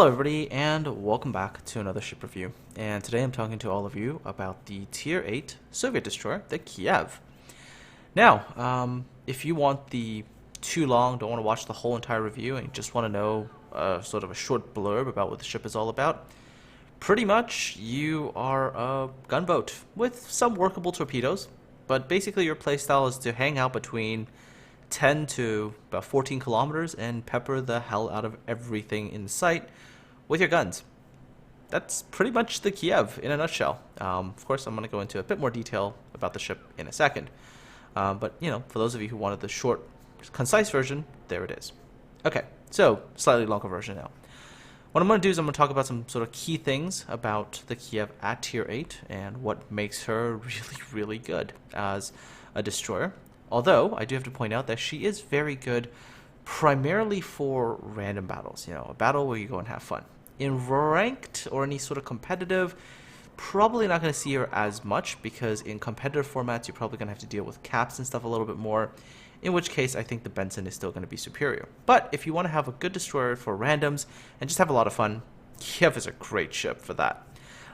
everybody, and welcome back to another ship review. And today I'm talking to all of you about the Tier 8 Soviet destroyer, the Kiev. Now, if you want the too long, don't want to watch the whole entire review, and you just want to know sort of a short blurb about what the ship is all about, pretty much you are a gunboat with some workable torpedoes, but basically your playstyle is to hang out between 10 to about 14 kilometers and pepper the hell out of everything in sight with your guns. That's pretty much the Kiev in a nutshell. Of course, I'm going to go into a bit more detail about the ship in a second. But, you know, for those of you who wanted the short, concise version, there it is. Okay, so slightly longer version now. What I'm going to do is I'm going to talk about some sort of key things about the Kiev at Tier 8 and what makes her really, really good as a destroyer. Although, I do have to point out that she is very good primarily for random battles. You know, a battle where you go and have fun. In ranked or any sort of competitive, probably not going to see her as much because in competitive formats, you're probably going to have to deal with caps and stuff a little bit more. In which case, I think the Benson is still going to be superior. But if you want to have a good destroyer for randoms and just have a lot of fun, Kiev is a great ship for that.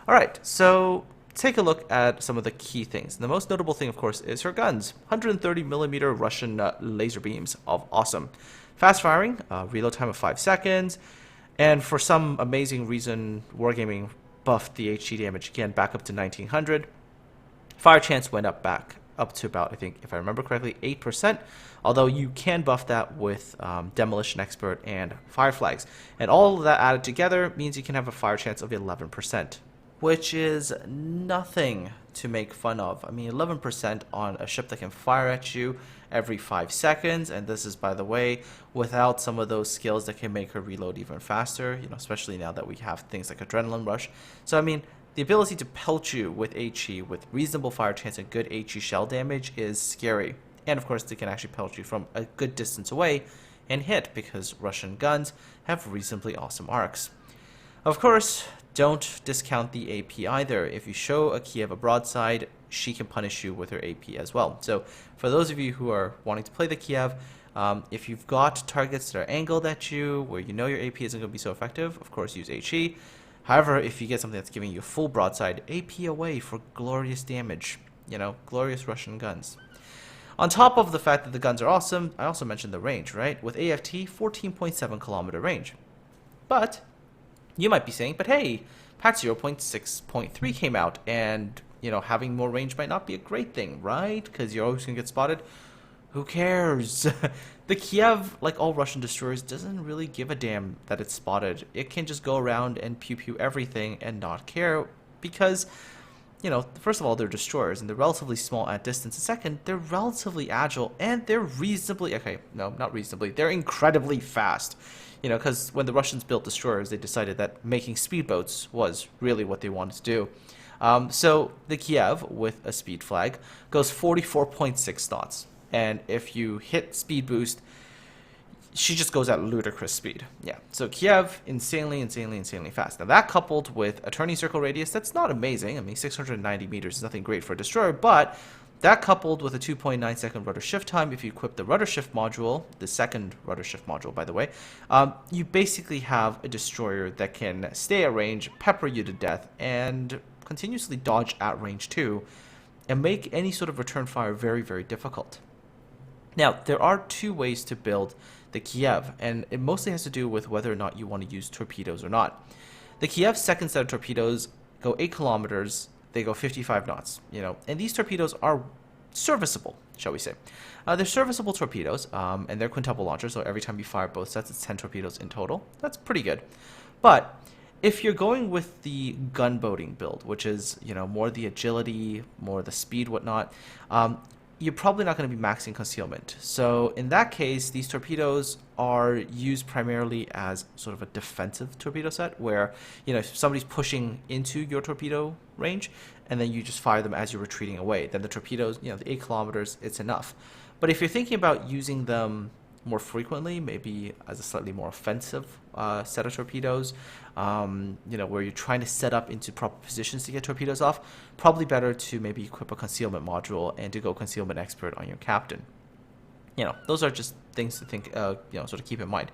Alright, so take a look at some of the key things. And the most notable thing, of course, is her guns. 130mm Russian laser beams of awesome. Fast firing, reload time of 5 seconds, and for some amazing reason, Wargaming buffed the HE damage again back up to 1900. Fire chance went up to about, I think, if I remember correctly, 8%, although you can buff that with Demolition Expert and Fire Flags. And all of that added together means you can have a fire chance of 11%. Which is nothing to make fun of. I mean, 11% on a ship that can fire at you every 5 seconds, and this is, by the way, without some of those skills that can make her reload even faster, you know, especially now that we have things like Adrenaline Rush. So, I mean, the ability to pelt you with HE with reasonable fire chance and good HE shell damage is scary. And, of course, they can actually pelt you from a good distance away and hit, because Russian guns have reasonably awesome arcs. Of course, don't discount the AP either. If you show a Kiev a broadside, she can punish you with her AP as well. So for those of you who are wanting to play the Kiev, if you've got targets that are angled at you, where you know your AP isn't going to be so effective, of course use HE. However, if you get something that's giving you full broadside, AP away for glorious damage. You know, glorious Russian guns. On top of the fact that the guns are awesome, I also mentioned the range, right? With AFT, 14.7 kilometer range. But you might be saying, but hey, patch 0.6.3 came out, and, you know, having more range might not be a great thing, right? Because you're always going to get spotted. Who cares? The Kiev, like all Russian destroyers, doesn't really give a damn that it's spotted. It can just go around and pew-pew everything and not care because, you know, first of all, they're destroyers, and they're relatively small at distance. And second, they're relatively agile, and they're reasonably, okay, no, not reasonably, they're incredibly fast. You know, because when the Russians built destroyers, they decided that making speedboats was really what they wanted to do. So the Kiev, with a speed flag, goes 44.6 knots. And if you hit speed boost, she just goes at ludicrous speed. Yeah, so Kiev, insanely fast. Now that coupled with a turning circle radius, that's not amazing. I mean, 690 meters is nothing great for a destroyer, but that coupled with a 2.9 second rudder shift time, if you equip the rudder shift module, the second rudder shift module, by the way, you basically have a destroyer that can stay at range, pepper you to death, and continuously dodge at range too, and make any sort of return fire very, very difficult. Now, there are two ways to build the Kiev, and it mostly has to do with whether or not you want to use torpedoes or not. The Kiev's second set of torpedoes go 8 kilometers, they go 55 knots, you know, and these torpedoes are serviceable, shall we say. They're serviceable torpedoes, and they're quintuple launchers, so every time you fire both sets, it's 10 torpedoes in total. That's pretty good. But if you're going with the gunboating build, which is, you know, more the agility, more the speed, whatnot, you're probably not going to be maxing concealment. So in that case, these torpedoes are used primarily as sort of a defensive torpedo set where, you know, if somebody's pushing into your torpedo range and then you just fire them as you're retreating away, then the torpedoes, you know, the 8 kilometers, it's enough. But if you're thinking about using them more frequently, maybe as a slightly more offensive set of torpedoes, you know, where you're trying to set up into proper positions to get torpedoes off, probably better to maybe equip a concealment module and to go concealment expert on your captain. You know, those are just things to think, you know, sort of keep in mind.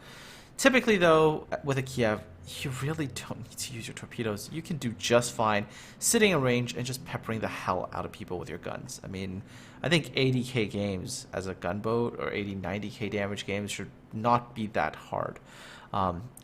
Typically, though, with a Kiev, you really don't need to use your torpedoes. You can do just fine sitting in range and just peppering the hell out of people with your guns. I mean, I think 80k games as a gunboat or 90k damage games should not be that hard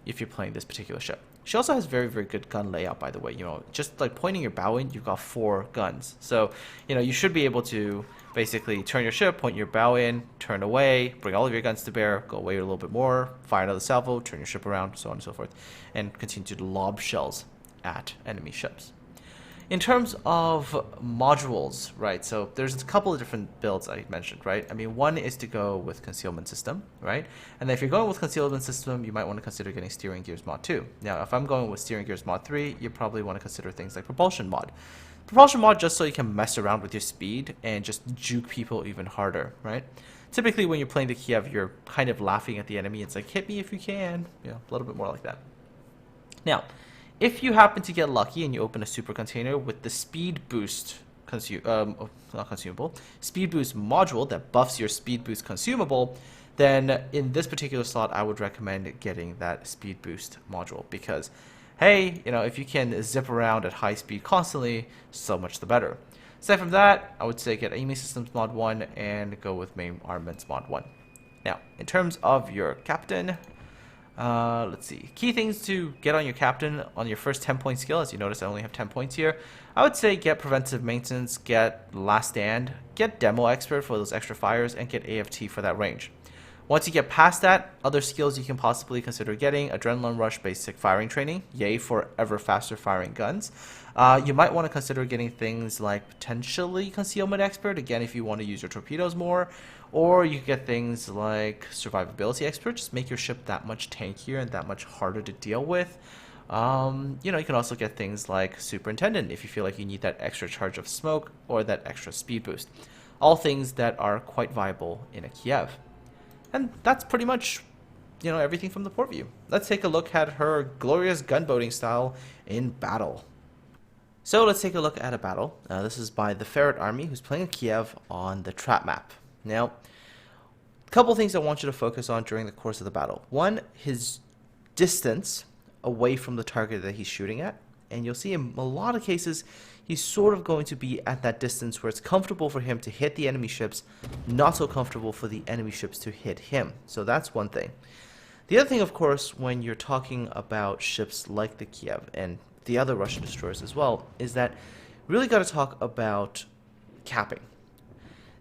if you're playing this particular ship. She also has very, very good gun layout, by the way. You know, just like pointing your bow in, you've got 4 guns. So, you know, you should be able to basically turn your ship, point your bow in, turn away, bring all of your guns to bear, go away a little bit more, fire another salvo, turn your ship around, so on and so forth, and continue to lob shells at enemy ships. In terms of modules, right, so there's a couple of different builds I mentioned, right? I mean, one is to go with concealment system, right? And if you're going with concealment system, you might want to consider getting steering gears mod 2. Now, if I'm going with steering gears mod 3, you probably want to consider things like propulsion mod. Propulsion mod just so you can mess around with your speed and just juke people even harder, right? Typically, when you're playing the Kiev, you're kind of laughing at the enemy. It's like, hit me if you can. You know, a little bit more like that. Now, if you happen to get lucky and you open a super container with the speed boost speed boost module that buffs your speed boost consumable, then in this particular slot, I would recommend getting that speed boost module because, hey, you know, if you can zip around at high speed constantly, so much the better. Aside from that, I would say get aiming systems mod 1 and go with main armaments mod 1. Now, in terms of your captain, let's see. Key things to get on your captain on your first 10-point skill. As you notice, I only have 10 points here. I would say get preventive maintenance, get last stand, get demo expert for those extra fires, and get AFT for that range. Once you get past that, other skills you can possibly consider getting: adrenaline rush, basic firing training, yay for ever faster firing guns. You might want to consider getting things like potentially concealment expert, again if you want to use your torpedoes more, or you get things like survivability expert, just make your ship that much tankier and that much harder to deal with. You know, you can also get things like superintendent if you feel like you need that extra charge of smoke or that extra speed boost. All things that are quite viable in a Kiev. And that's pretty much, you know, everything from the port view. Let's take a look at her glorious gunboating style in battle. So let's take a look at a battle. This is by the Ferret Army, who's playing a Kiev on the trap map. Now, a couple things I want you to focus on during the course of the battle. One, his distance away from the target that he's shooting at. And you'll see in a lot of cases, he's sort of going to be at that distance where it's comfortable for him to hit the enemy ships, not so comfortable for the enemy ships to hit him. So that's one thing. The other thing, of course, when you're talking about ships like the Kiev and the other Russian destroyers as well, is that really got to talk about capping.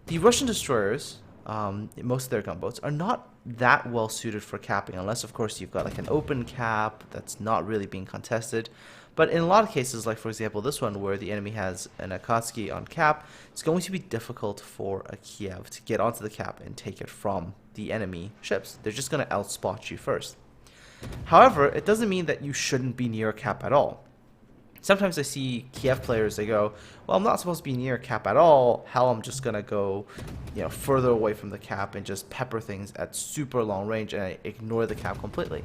The Russian destroyers, most of their gunboats, are not that well suited for capping, unless, of course, you've got like an open cap that's not really being contested. But in a lot of cases, like for example this one where the enemy has an Akatsuki on cap, it's going to be difficult for a Kiev to get onto the cap and take it from the enemy ships. They're just going to outspot you first. However, it doesn't mean that you shouldn't be near a cap at all. Sometimes I see Kiev players, they go, well, I'm not supposed to be near cap at all. Hell, I'm just going to go, you know, further away from the cap and just pepper things at super long range and I ignore the cap completely.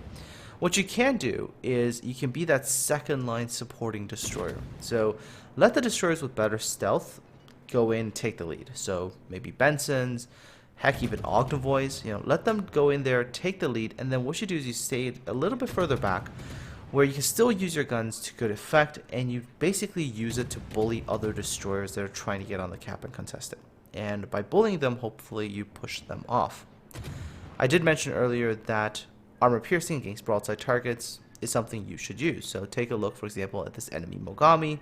What you can do is you can be that second line supporting destroyer. So let the destroyers with better stealth go in and take the lead. So maybe Benson's, heck, even Ognivoy's, you know, let them go in there, take the lead, and then what you do is you stay a little bit further back where you can still use your guns to good effect, and you basically use it to bully other destroyers that are trying to get on the cap and contest it. And by bullying them, hopefully you push them off. I did mention earlier that armor piercing against broadside targets is something you should use. So take a look, for example, at this enemy Mogami.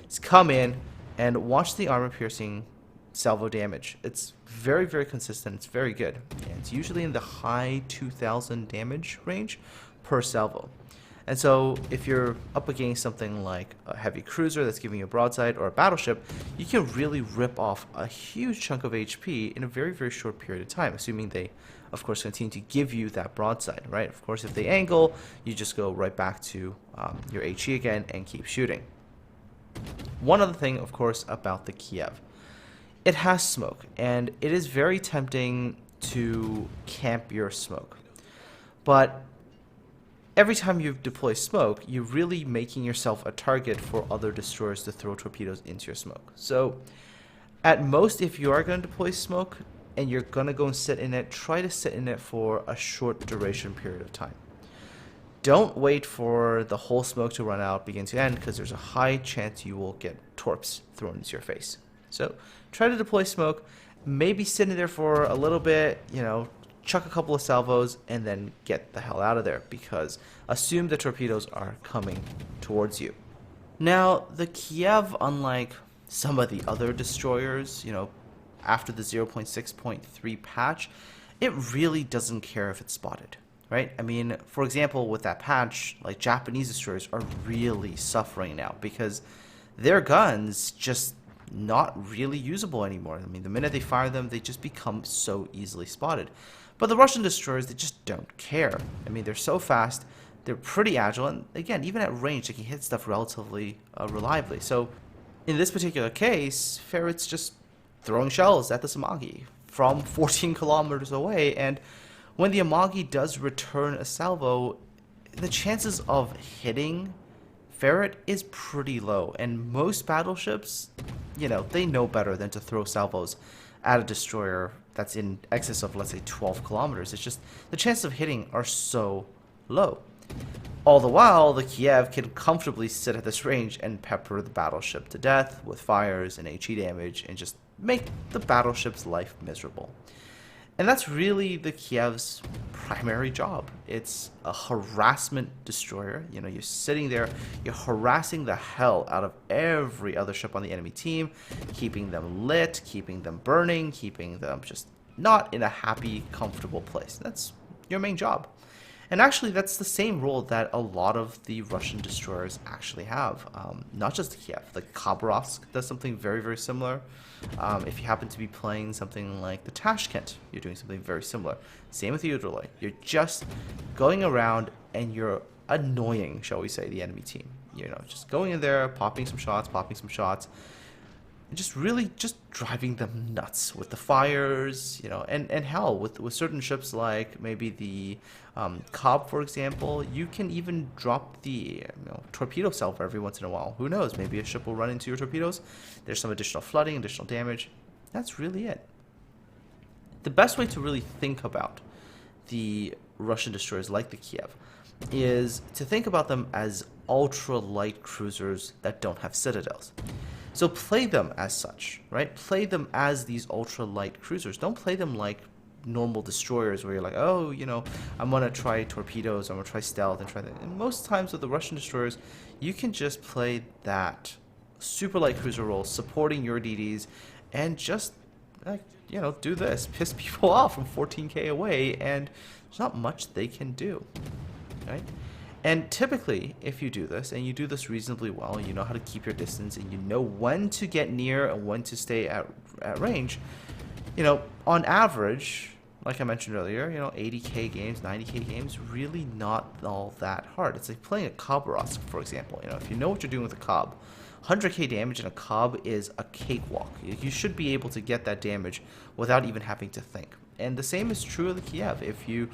Just come in and watch the armor piercing salvo damage. It's very, very consistent. It's very good. And it's usually in the high 2,000 damage range per salvo. And so if you're up against something like a heavy cruiser that's giving you a broadside or a battleship, you can really rip off a huge chunk of HP in a very, very short period of time, assuming they, of course, continue to give you that broadside, right? Of course, if they angle, you just go right back to your HE again and keep shooting. One other thing, of course, about the Kiev. It has smoke, and it is very tempting to camp your smoke. But every time you deploy smoke, you're really making yourself a target for other destroyers to throw torpedoes into your smoke. So at most, if you are going to deploy smoke and you're going to go and sit in it, try to sit in it for a short duration period of time. don't wait for the whole smoke to run out, begin to end, because there's a high chance you will get torps thrown into your face. So try to deploy smoke, maybe sit in there for a little bit, chuck a couple of salvos, and then get the hell out of there, because assume the torpedoes are coming towards you. Now, the Kiev, unlike some of the other destroyers, after the 0.6.3 patch, it really doesn't care if it's spotted, right? I mean, for example, with that patch, like Japanese destroyers are really suffering now because their guns just not really usable anymore. I mean, the minute they fire them, they just become so easily spotted. But the Russian destroyers, they just don't care. I mean, they're so fast, they're pretty agile, and again, even at range, they can hit stuff relatively reliably. So in this particular case, Ferret's just throwing shells at the Samagi from 14 kilometers away, and when the Amagi does return a salvo, the chances of hitting Ferret is pretty low, and most battleships, they know better than to throw salvos at a destroyer that's in excess of, let's say, 12 kilometers. It's just the chances of hitting are so low. All the while, the Kiev can comfortably sit at this range and pepper the battleship to death with fires and HE damage and just make the battleship's life miserable. And that's really the Kiev's primary job. It's a harassment destroyer. You're sitting there, you're harassing the hell out of every other ship on the enemy team, keeping them lit, keeping them burning, keeping them just not in a happy, comfortable place. That's your main job. And actually, that's the same role that a lot of the Russian destroyers actually have. Not just the Kiev. Like Khabarovsk does something very, very similar. If you happen to be playing something like the Tashkent, you're doing something very similar. Same with the Udroloi. You're just going around and you're annoying, shall we say, the enemy team. Just going in there, popping some shots, and just really just driving them nuts with the fires, and hell, with certain ships like maybe the Cobb, for example, you can even drop the torpedo salvo every once in a while. Who knows? Maybe a ship will run into your torpedoes. There's some additional flooding, additional damage. That's really it. The best way to really think about the Russian destroyers like the Kiev is to think about them as ultra-light cruisers that don't have citadels. So play them as such, right? Play them as these ultra-light cruisers. Don't play them like normal destroyers where you're like, oh, I'm going to try torpedoes, I'm going to try stealth and try that. And most times with the Russian destroyers, you can just play that super light cruiser role, supporting your DDs, and just, do this. Piss people off from 14k away, and there's not much they can do, right? And typically, if you do this, and you do this reasonably well, you know how to keep your distance, and you know when to get near and when to stay at range, on average, like I mentioned earlier, 80k games, 90k games, really not all that hard. It's like playing a Khabarovsk, for example. If you know what you're doing with a Cobb, 100k damage in a Cobb is a cakewalk. You should be able to get that damage without even having to think. And the same is true of the Kiev. If you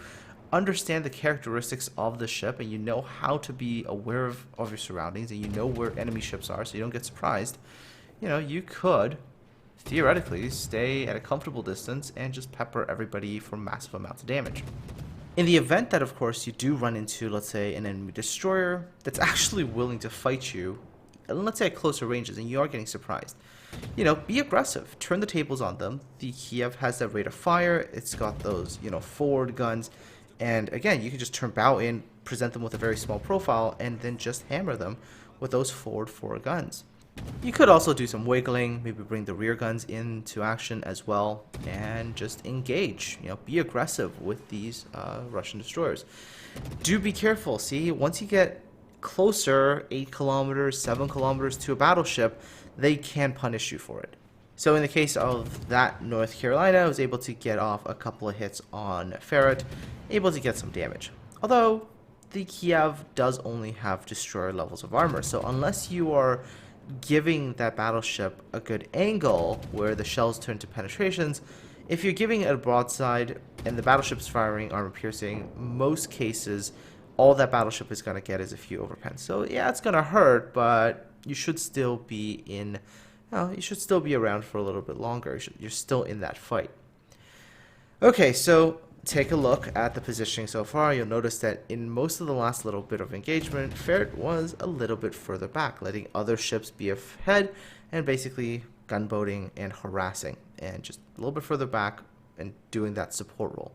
understand the characteristics of the ship and you know how to be aware of your surroundings and you know where enemy ships are so you don't get surprised, you could theoretically stay at a comfortable distance and just pepper everybody for massive amounts of damage. In the event that, of course, you do run into, let's say, an enemy destroyer that's actually willing to fight you, let's say at closer ranges, and you are getting surprised, be aggressive. Turn the tables on them. The Kiev has that rate of fire. It's got those, forward guns. And again, you can just turn bow in, present them with a very small profile, and then just hammer them with those forward 4 guns. You could also do some wiggling, maybe bring the rear guns into action as well, and just engage. Be aggressive with these Russian destroyers. Do be careful. See, once you get closer, 8 kilometers, 7 kilometers to a battleship, they can punish you for it. So in the case of that North Carolina, I was able to get off a couple of hits on Ferret, able to get some damage. Although the Kiev does only have destroyer levels of armor, so unless you are giving that battleship a good angle where the shells turn to penetrations, if you're giving it a broadside and the battleship's firing armor piercing, most cases all that battleship is going to get is a few overpens. So yeah, it's going to hurt, but you should still be you should still be around for a little bit longer. You're still in that fight. Okay, so take a look at the positioning so far, you'll notice that in most of the last little bit of engagement, Ferret was a little bit further back, letting other ships be ahead and basically gunboating and harassing, and just a little bit further back and doing that support role.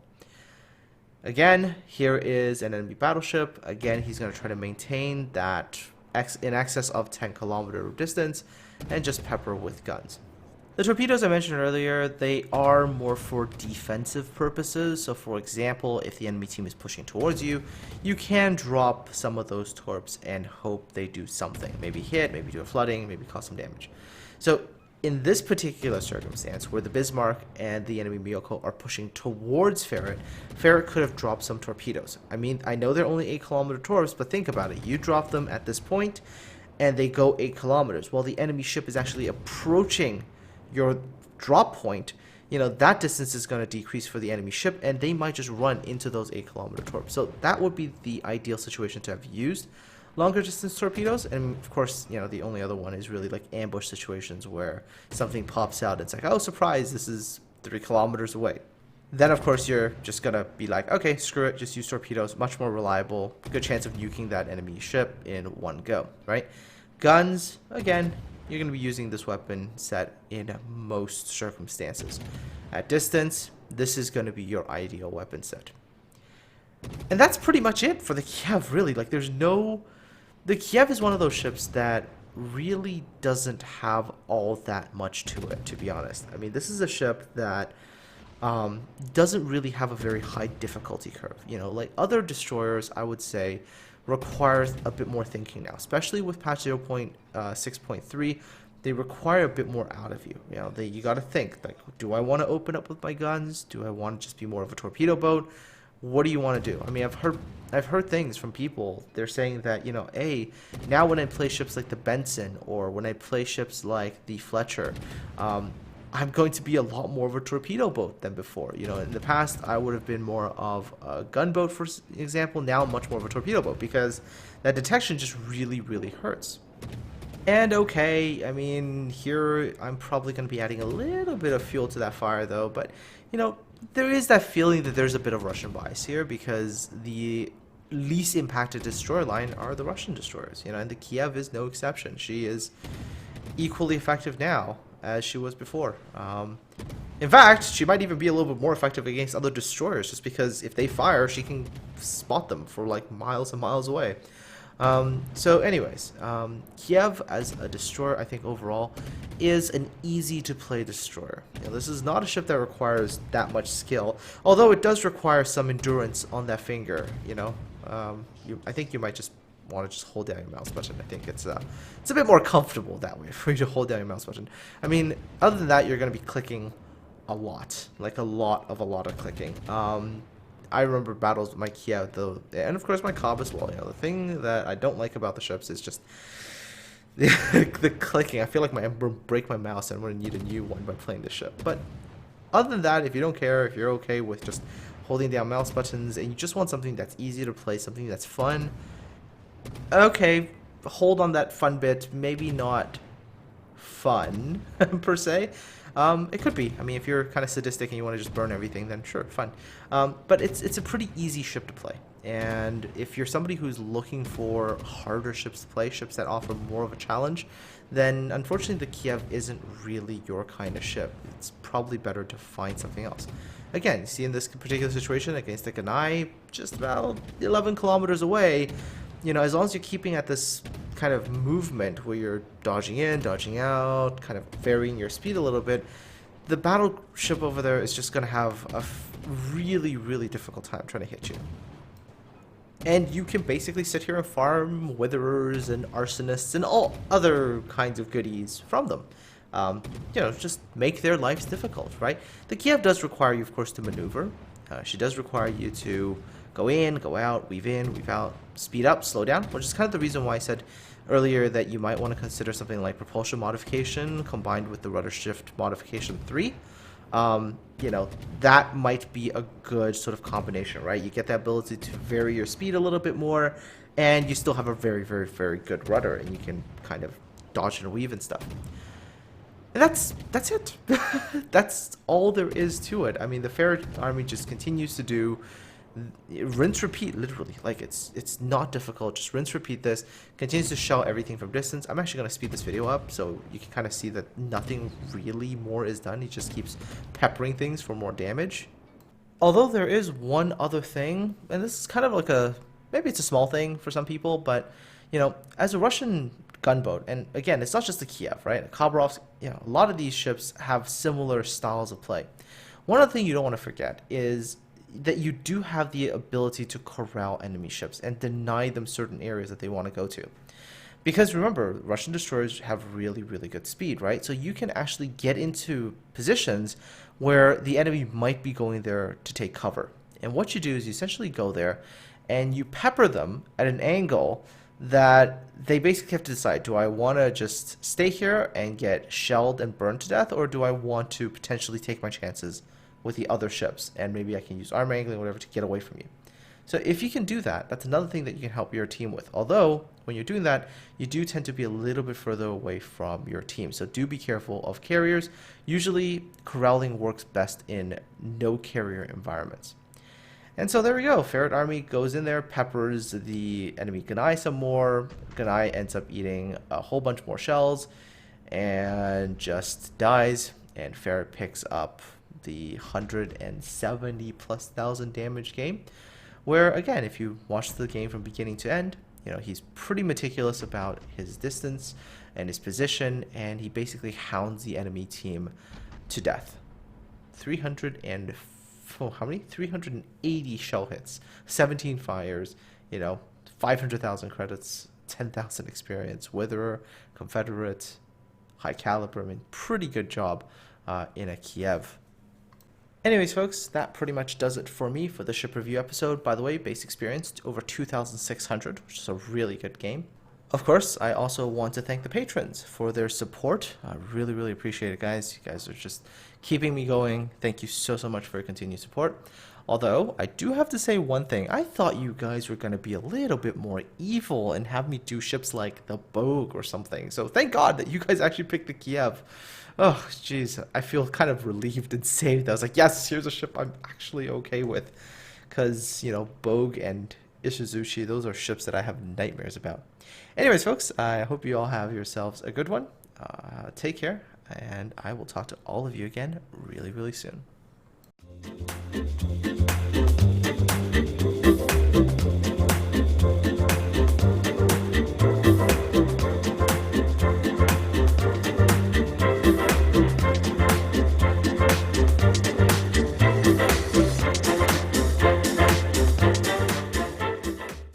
Again, here is an enemy battleship. Again, he's going to try to maintain that in excess of 10-kilometer distance and just pepper with guns. The torpedoes I mentioned earlier, they are more for defensive purposes. So for example, if the enemy team is pushing towards you, you can drop some of those torps and hope they do something. Maybe hit, maybe do a flooding, maybe cause some damage. So in this particular circumstance, where the Bismarck and the enemy Miyoko are pushing towards Ferret, Ferret could have dropped some torpedoes. I mean, I know they're only 8-kilometer torps, but think about it. You drop them at this point, and they go 8 kilometers, while the enemy ship is actually approaching your drop point. You know, that distance is going to decrease for the enemy ship, and they might just run into those 8-kilometer torps. So that would be the ideal situation to have used longer distance torpedoes. And of course, you know, the only other one is really like ambush situations where something pops out. It's like, oh, surprise, this is 3 kilometers away. Then of course you're just gonna be like, okay, screw it, just use torpedoes, much more reliable, good chance of nuking that enemy ship in one go, right? Guns, again, you're going to be using this weapon set in most circumstances. At distance, this is going to be your ideal weapon set. And that's pretty much it for the Kiev, really. Like, there's no... The Kiev is one of those ships that really doesn't have all that much to it, to be honest. I mean, this is a ship that doesn't really have a very high difficulty curve. You know, like other destroyers, I would say, requires a bit more thinking now, especially with patch 0.6.3. They require a bit more out of you. You know, you got to think, like, do I want to open up with my guns? Do I want to just be more of a torpedo boat? What do you want to do? I mean, I've heard things from people. They're saying that, you know, hey, now when I play ships like the Benson or when I play ships like the Fletcher, I'm going to be a lot more of a torpedo boat than before. You know, in the past, I would have been more of a gunboat, for example. Now I'm much more of a torpedo boat because that detection just really, really hurts. And okay, I mean, here I'm probably going to be adding a little bit of fuel to that fire, though. But, you know, there is that feeling that there's a bit of Russian bias here because the least impacted destroyer line are the Russian destroyers. You know, and the Kiev is no exception. She is equally effective now as she was before. In fact, she might even be a little bit more effective against other destroyers just because if they fire, she can spot them for like miles and miles away. So anyways, Kiev as a destroyer, I think overall, is an easy to play destroyer. You know, this is not a ship that requires that much skill, although it does require some endurance on that finger. You know, I think you might just want to just hold down your mouse button. I think it's a bit more comfortable that way for you to hold down your mouse button. I mean, other than that, you're going to be clicking a lot, like a lot of clicking. I remember battles with my Kiev, though, and of course my Cobb as well. You know, the thing that I don't like about the ships is just the clicking. I feel like I'm going to break my mouse and I'm going to need a new one by playing this ship. But other than that, if you don't care, if you're okay with just holding down mouse buttons and you just want something that's easy to play, something that's fun, okay, hold on that fun bit. Maybe not fun per se. It could be. I mean, if you're kind of sadistic and you want to just burn everything, then sure, fun. But it's a pretty easy ship to play. And if you're somebody who's looking for harder ships to play, ships that offer more of a challenge, then unfortunately the Kiev isn't really your kind of ship. It's probably better to find something else. Again, see in this particular situation against the Ganai, just about 11 kilometers away, you know, as long as you're keeping at this kind of movement where you're dodging in, dodging out, kind of varying your speed a little bit, the battleship over there is just going to have a really, really difficult time trying to hit you. And you can basically sit here and farm witherers and arsonists and all other kinds of goodies from them. You know, just make their lives difficult, right? The Kiev does require you, of course, to maneuver. She does require you to go in, go out, weave in, weave out, speed up, slow down, which is kind of the reason why I said earlier that you might want to consider something like propulsion modification combined with the rudder shift modification 3. You know, that might be a good sort of combination, right? You get the ability to vary your speed a little bit more, and you still have a very, very, very good rudder, and you can kind of dodge and weave and stuff. And that's it. That's all there is to it. I mean, the ferret army just continues to do rinse repeat, literally. Like, it's not difficult. Just rinse repeat this. Continues to shell everything from distance. I'm actually going to speed this video up so you can kind of see that nothing really more is done. He just keeps peppering things for more damage. Although there is one other thing, and this is kind of like maybe it's a small thing for some people, but you know, as a Russian gunboat, and again, it's not just the Kiev, right? Khabarovsk, you know, a lot of these ships have similar styles of play. One other thing you don't want to forget is that you do have the ability to corral enemy ships and deny them certain areas that they want to go to. Because remember, Russian destroyers have really, really good speed, right? So you can actually get into positions where the enemy might be going there to take cover. And what you do is you essentially go there and you pepper them at an angle that they basically have to decide, do I want to just stay here and get shelled and burned to death, or do I want to potentially take my chances with the other ships and maybe I can use armor angling or whatever to get away from you. So if you can do that, that's another thing that you can help your team with. Although, when you're doing that, you do tend to be a little bit further away from your team. So do be careful of carriers. Usually, corralling works best in no carrier environments. And so there we go. Ferret army goes in there, peppers the enemy Ganai some more. Ganai ends up eating a whole bunch more shells and just dies. And Ferret picks up the 170,000+ damage game. Where, again, if you watch the game from beginning to end, you know, he's pretty meticulous about his distance and his position, and he basically hounds the enemy team to death. 380 shell hits, 17 fires, you know, 500,000 credits, 10,000 experience, Witherer, Confederate, high caliber. I mean, pretty good job in a Kiev. Anyways, folks, that pretty much does it for me for the ship review episode. By the way, base experience over 2,600, which is a really good game. Of course, I also want to thank the patrons for their support. I really, really appreciate it, guys. You guys are just keeping me going. Thank you so, so much for your continued support. Although, I do have to say one thing. I thought you guys were going to be a little bit more evil and have me do ships like the Bogue or something. So thank God that you guys actually picked the Kiev. Oh, jeez. I feel kind of relieved and saved. I was like, yes, here's a ship I'm actually okay with. Because, you know, Bogue and Ishizushi, those are ships that I have nightmares about. Anyways, folks, I hope you all have yourselves a good one. Take care, and I will talk to all of you again really, really soon.